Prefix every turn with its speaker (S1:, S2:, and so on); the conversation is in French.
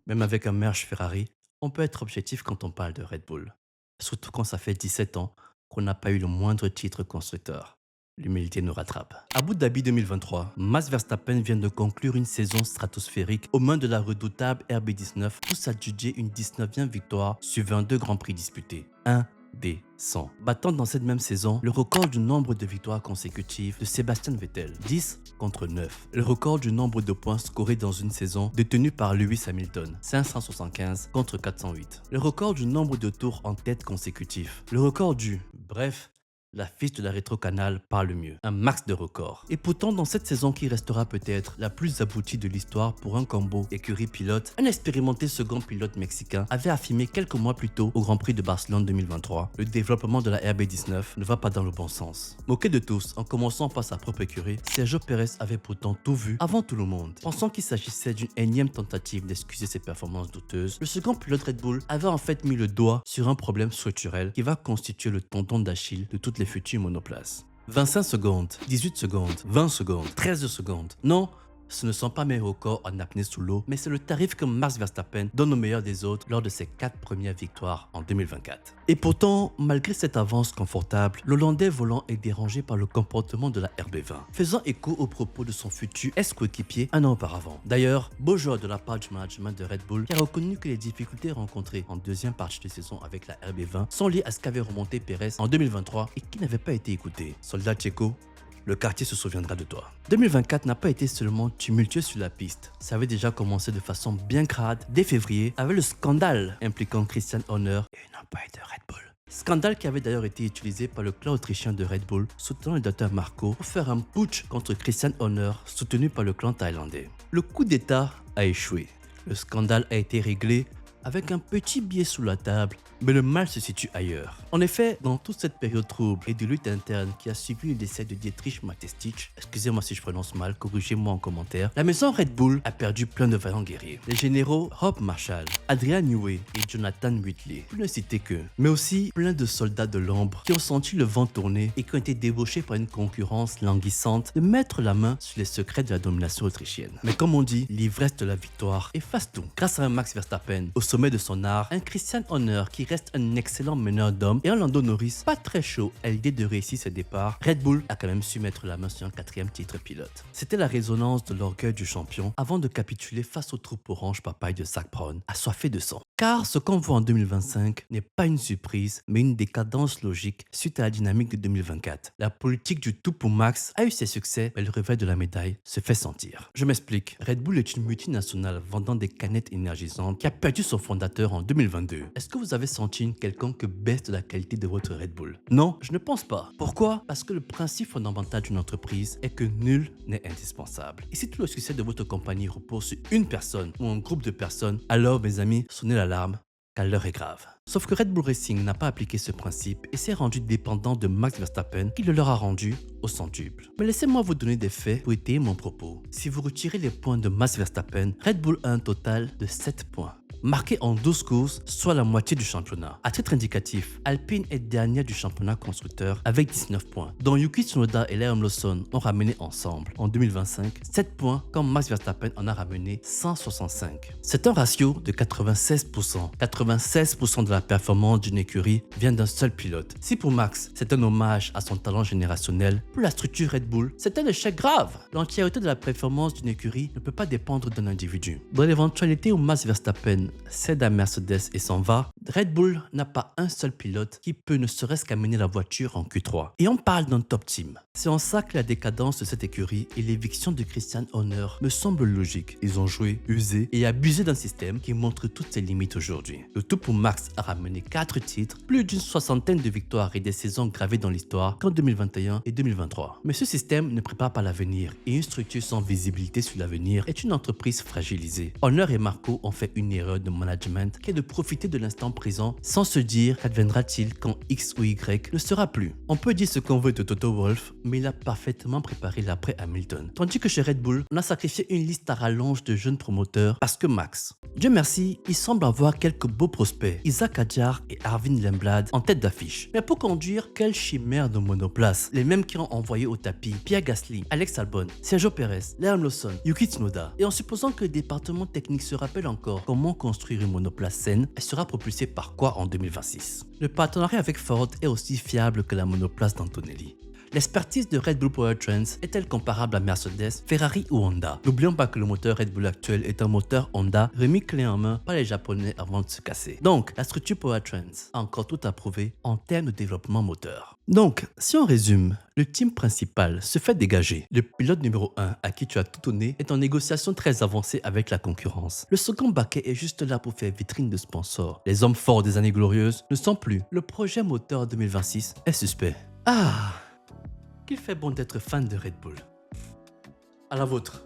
S1: Même avec un merge Ferrari, on peut être objectif quand on parle de Red Bull. Surtout quand ça fait 17 ans qu'on n'a pas eu le moindre titre constructeur. L'humilité nous rattrape. À Abu Dhabi 2023, Max Verstappen vient de conclure une saison stratosphérique aux mains de la redoutable RB19 pour s'adjuger une 19e victoire sur 22 grands prix disputés. Des 100. Battant dans cette même saison le record du nombre de victoires consécutives de Sébastien Vettel, 10 contre 9. Le record du nombre de points scorés dans une saison détenu par Lewis Hamilton, 575 contre 408. Le record du nombre de tours en tête consécutifs. Le record du... Bref, la fiche de la rétro-canal parle mieux. Un max de records. Et pourtant, dans cette saison qui restera peut-être la plus aboutie de l'histoire pour un combo écurie-pilote, un expérimenté second pilote mexicain avait affirmé quelques mois plus tôt au Grand Prix de Barcelone 2023, le développement de la RB19 ne va pas dans le bon sens. Moqué de tous, en commençant par sa propre écurie, Sergio Pérez avait pourtant tout vu avant tout le monde. Pensant qu'il s'agissait d'une énième tentative d'excuser ses performances douteuses, le second pilote Red Bull avait en fait mis le doigt sur un problème structurel qui va constituer le tendon d'Achille de toutes les futures monoplaces. 25 secondes, 18 secondes, 20 secondes, 13 secondes. Non, ce ne sont pas mes records en apnée sous l'eau, mais c'est le tarif que Max Verstappen donne au meilleur des autres lors de ses 4 premières victoires en 2024. Et pourtant, malgré cette avance confortable, l'Hollandais volant est dérangé par le comportement de la RB20, faisant écho aux propos de son futur ex-coéquipier un an auparavant. D'ailleurs, beau joueur de la part du management de Red Bull qui a reconnu que les difficultés rencontrées en deuxième partie de saison avec la RB20 sont liées à ce qu'avait remonté Pérez en 2023 et qui n'avait pas été écouté. Soldat Checo, le quartier se souviendra de toi. 2024 n'a pas été seulement tumultueux sur la piste. Ça avait déjà commencé de façon bien crade dès février avec le scandale impliquant Christian Horner et une employée de Red Bull. Scandale qui avait d'ailleurs été utilisé par le clan autrichien de Red Bull soutenant le docteur Marco pour faire un putsch contre Christian Horner soutenu par le clan thaïlandais. Le coup d'état a échoué. Le scandale a été réglé avec un petit biais sous la table, mais le mal se situe ailleurs. En effet, dans toute cette période trouble et de lutte interne qui a suivi le décès de Dietrich Mateschitz, excusez-moi si je prononce mal, corrigez-moi en commentaire, la maison Red Bull a perdu plein de vaillants guerriers. Les généraux Rob Marshall, Adrian Newey et Jonathan Whitley, pour ne citer que, mais aussi plein de soldats de l'ombre qui ont senti le vent tourner et qui ont été débauchés par une concurrence languissante de mettre la main sur les secrets de la domination autrichienne. Mais comme on dit, l'ivresse de la victoire efface tout. Grâce à un Max Verstappen, au sommet de son art, un Christian Horner qui reste un excellent meneur d'hommes et un Lando Norris pas très chaud à l'idée de réussir ses départs, Red Bull a quand même su mettre la main sur un 4e titre pilote. C'était la résonance de l'orgueil du champion avant de capituler face aux troupes orange papaye de Zak Brown, assoiffé de sang. Car ce qu'on voit en 2025 n'est pas une surprise, mais une décadence logique suite à la dynamique de 2024. La politique du tout pour Max a eu ses succès, mais le revers de la médaille se fait sentir. Je m'explique. Red Bull est une multinationale vendant des canettes énergisantes qui a perdu son fondateur en 2022. Est-ce que vous avez senti une quelconque baisse de la qualité de votre Red Bull? Non, je ne pense pas. Pourquoi? Parce que le principe fondamental d'une entreprise est que nul n'est indispensable. Et si tout le succès de votre compagnie repose sur une personne ou un groupe de personnes, alors mes amis, sonnez l'alarme, car l'heure est grave. Sauf que Red Bull Racing n'a pas appliqué ce principe et s'est rendu dépendant de Max Verstappen qui le leur a rendu au centuple. Mais laissez-moi vous donner des faits pour étayer mon propos. Si vous retirez les points de Max Verstappen, Red Bull a un total de 7 points. Marqué en 12 courses, soit la moitié du championnat. À titre indicatif, Alpine est dernière du championnat constructeur avec 19 points, dont Yuki Tsunoda et Liam Lawson ont ramené ensemble en 2025 7 points quand Max Verstappen en a ramené 165. C'est un ratio de 96%. 96% de la performance d'une écurie vient d'un seul pilote. Si pour Max, c'est un hommage à son talent générationnel, pour la structure Red Bull, c'est un échec grave. L'entièreté de la performance d'une écurie ne peut pas dépendre d'un individu. Dans l'éventualité où Max Verstappen cède à Mercedes et s'en va, Red Bull n'a pas un seul pilote qui peut ne serait-ce qu'amener la voiture en Q3. Et on parle d'un top team. C'est en ça que la décadence de cette écurie et l'éviction de Christian Horner me semblent logiques. Ils ont joué, usé et abusé d'un système qui montre toutes ses limites aujourd'hui. Le tout pour Max a ramené 4 titres, plus d'une soixantaine de victoires et des saisons gravées dans l'histoire qu'en 2021 et 2023. Mais ce système ne prépare pas l'avenir et une structure sans visibilité sur l'avenir est une entreprise fragilisée. Horner et Marco ont fait une erreur de management qui est de profiter de l'instant présent sans se dire qu'adviendra-t-il quand X ou Y ne sera plus. On peut dire ce qu'on veut de Toto Wolff, mais il a parfaitement préparé l'après Hamilton. Tandis que chez Red Bull, on a sacrifié une liste à rallonge de jeunes promoteurs parce que Max. Dieu merci, il semble avoir quelques beaux prospects, Isaac Hadjar et Arvin Lemblad en tête d'affiche. Mais pour conduire, quelle chimère de monoplace. Les mêmes qui ont envoyé au tapis Pierre Gasly, Alex Albon, Sergio Perez, Liam Lawson, Yuki Tsunoda. Et en supposant que le département technique se rappelle encore comment construire une monoplace saine, elle sera propulsée par quoi en 2026? Le partenariat avec Ford est aussi fiable que la monoplace d'Antonelli. L'expertise de Red Bull Powertrains est-elle comparable à Mercedes, Ferrari ou Honda? N'oublions pas que le moteur Red Bull actuel est un moteur Honda remis clé en main par les Japonais avant de se casser. Donc, la structure Powertrains a encore tout à prouver en termes de développement moteur. Donc, si on résume, le team principal se fait dégager. Le pilote numéro 1 à qui tu as tout donné est en négociation très avancée avec la concurrence. Le second baquet est juste là pour faire vitrine de sponsors. Les hommes forts des années glorieuses ne sont plus. Le projet moteur 2026 est suspect. Ah, qu'il fait bon d'être fan de Red Bull. À la vôtre.